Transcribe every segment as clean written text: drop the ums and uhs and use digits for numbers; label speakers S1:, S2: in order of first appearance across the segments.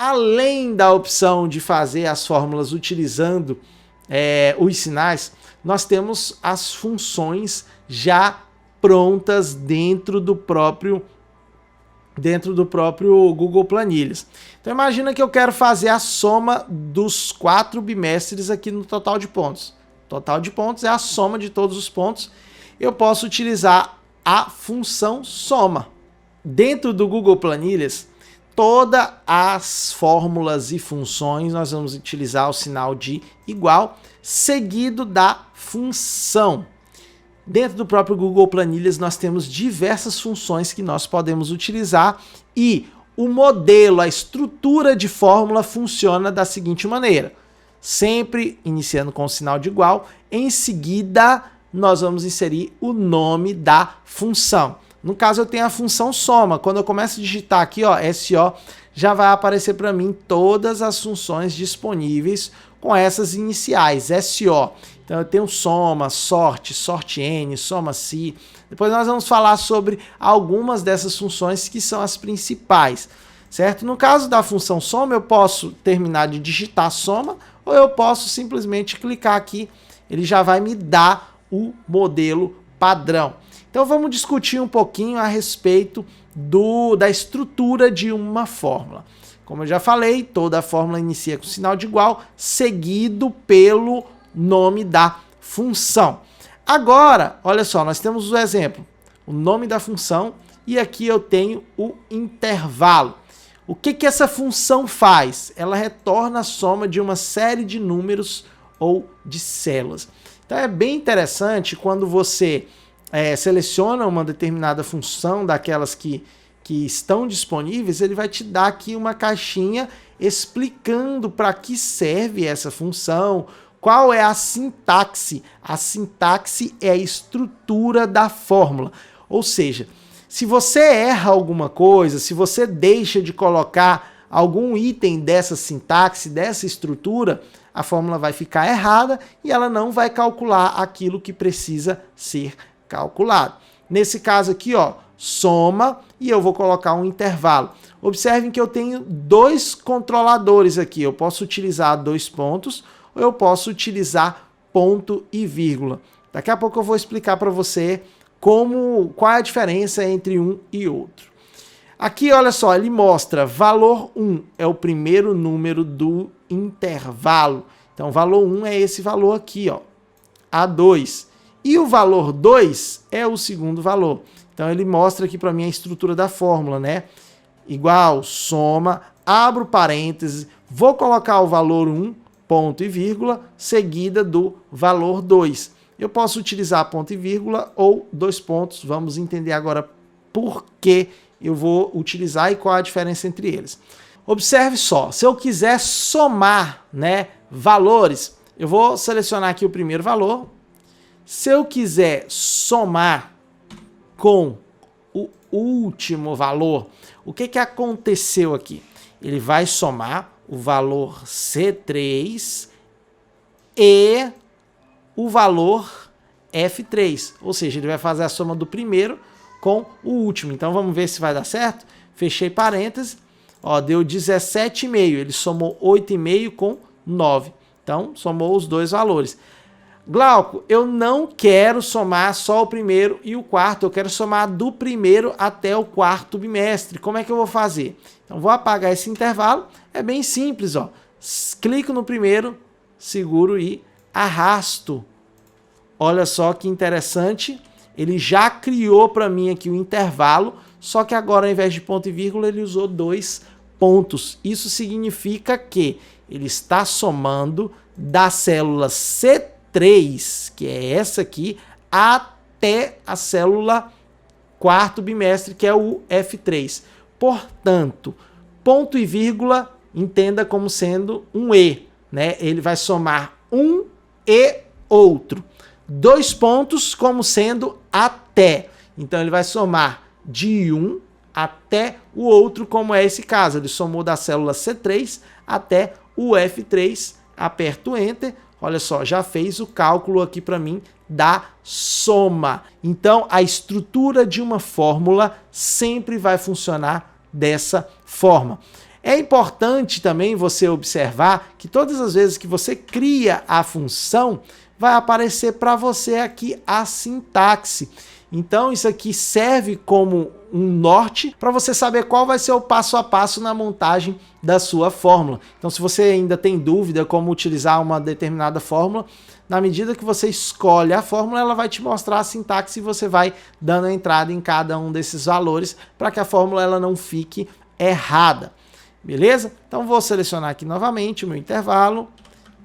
S1: além da opção de fazer as fórmulas utilizando os sinais, nós temos as funções já prontas dentro do próprio Google Planilhas. Então imagina que eu quero fazer a soma dos 4 bimestres aqui no total de pontos. Total de pontos é a soma de todos os pontos. Eu posso utilizar a função soma. Dentro do Google Planilhas, todas as fórmulas e funções nós vamos utilizar o sinal de igual, seguido da função. Dentro do próprio Google Planilhas nós temos diversas funções que nós podemos utilizar e o modelo, a estrutura de fórmula funciona da seguinte maneira. Sempre iniciando com o sinal de igual, em seguida nós vamos inserir o nome da função. No caso eu tenho a função soma, quando eu começo a digitar aqui, ó, SO, já vai aparecer para mim todas as funções disponíveis com essas iniciais, SO. Então eu tenho soma, sorte, sorte N, soma Si. Depois nós vamos falar sobre algumas dessas funções que são as principais, certo? No caso da função soma, eu posso terminar de digitar soma ou eu posso simplesmente clicar aqui, ele já vai me dar o modelo padrão. Então vamos discutir um pouquinho a respeito da estrutura de uma fórmula. Como eu já falei, toda fórmula inicia com sinal de igual, seguido pelo nome da função. Agora, olha só, nós temos o exemplo, o nome da função e aqui eu tenho o intervalo. O que essa função faz? Ela retorna a soma de uma série de números ou de células. Então é bem interessante quando você seleciona uma determinada função daquelas que estão disponíveis, ele vai te dar aqui uma caixinha explicando para que serve essa função, qual é a sintaxe. A sintaxe é a estrutura da fórmula. Ou seja, se você erra alguma coisa, se você deixa de colocar algum item dessa sintaxe, dessa estrutura, a fórmula vai ficar errada e ela não vai calcular aquilo que precisa ser calculado. Nesse caso aqui, ó, soma e eu vou colocar um intervalo. Observem que eu tenho dois controladores aqui. Eu posso utilizar 2 pontos ou eu posso utilizar ponto e vírgula. Daqui a pouco eu vou explicar para você qual é a diferença entre um e outro. Aqui, olha só, ele mostra valor 1 é o primeiro número do intervalo. Então, valor 1 é esse valor aqui, ó, A2. E o valor 2 é o segundo valor. Então, ele mostra aqui para mim a estrutura da fórmula, né? Igual, soma, abro parênteses, vou colocar o valor 1, ponto e vírgula, seguida do valor 2. Eu posso utilizar ponto e vírgula ou 2 pontos. Vamos entender agora por que eu vou utilizar e qual a diferença entre eles. Observe só, se eu quiser somar, né, valores, eu vou selecionar aqui o primeiro valor. Se eu quiser somar com o último valor, o que aconteceu aqui? Ele vai somar o valor C3 e o valor F3, ou seja, ele vai fazer a soma do primeiro com o último. Então vamos ver se vai dar certo. Fechei parênteses, ó, deu 17,5, ele somou 8,5 com 9. Então somou os dois valores. Glauco, eu não quero somar só o primeiro e o quarto, eu quero somar do primeiro até o quarto bimestre. Como é que eu vou fazer? Então vou apagar esse intervalo, é bem simples, ó. Clico no primeiro, seguro e arrasto. Olha só que interessante, ele já criou para mim aqui o intervalo, só que agora ao invés de ponto e vírgula ele usou 2 pontos. Isso significa que ele está somando da célula C3, que é essa aqui, até a célula quarto bimestre, que é o F3. Portanto, ponto e vírgula, entenda como sendo um E, né? Ele vai somar um e outro. 2 pontos como sendo até. Então, ele vai somar de um até o outro, como é esse caso. Ele somou da célula C3 até o F3. Aperto Enter. Olha só, já fez o cálculo aqui para mim da soma. Então, a estrutura de uma fórmula sempre vai funcionar dessa forma. É importante também você observar que todas as vezes que você cria a função, vai aparecer para você aqui a sintaxe. Então isso aqui serve como um norte para você saber qual vai ser o passo a passo na montagem da sua fórmula. Então se você ainda tem dúvida como utilizar uma determinada fórmula, na medida que você escolhe a fórmula, ela vai te mostrar a sintaxe e você vai dando a entrada em cada um desses valores para que a fórmula ela não fique errada. Beleza? Então vou selecionar aqui novamente o meu intervalo.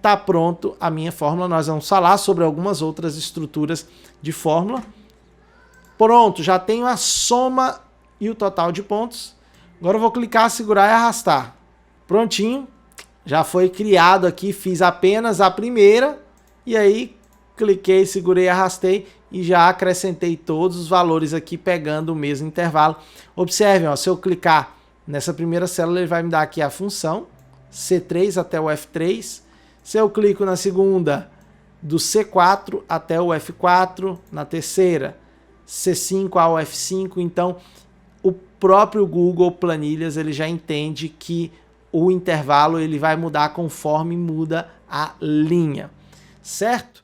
S1: Tá pronto a minha fórmula. Nós vamos falar sobre algumas outras estruturas de fórmula. Pronto, já tenho a soma e o total de pontos. Agora eu vou clicar, segurar e arrastar. Prontinho. Já foi criado aqui, fiz apenas a primeira. E aí, cliquei, segurei, arrastei e já acrescentei todos os valores aqui pegando o mesmo intervalo. Observem, ó, se eu clicar nessa primeira célula, ele vai me dar aqui a função C3 até o F3. Se eu clico na segunda, do C4 até o F4, na terceira, C5 ao F5, então o próprio Google Planilhas ele já entende que o intervalo ele vai mudar conforme muda a linha, certo?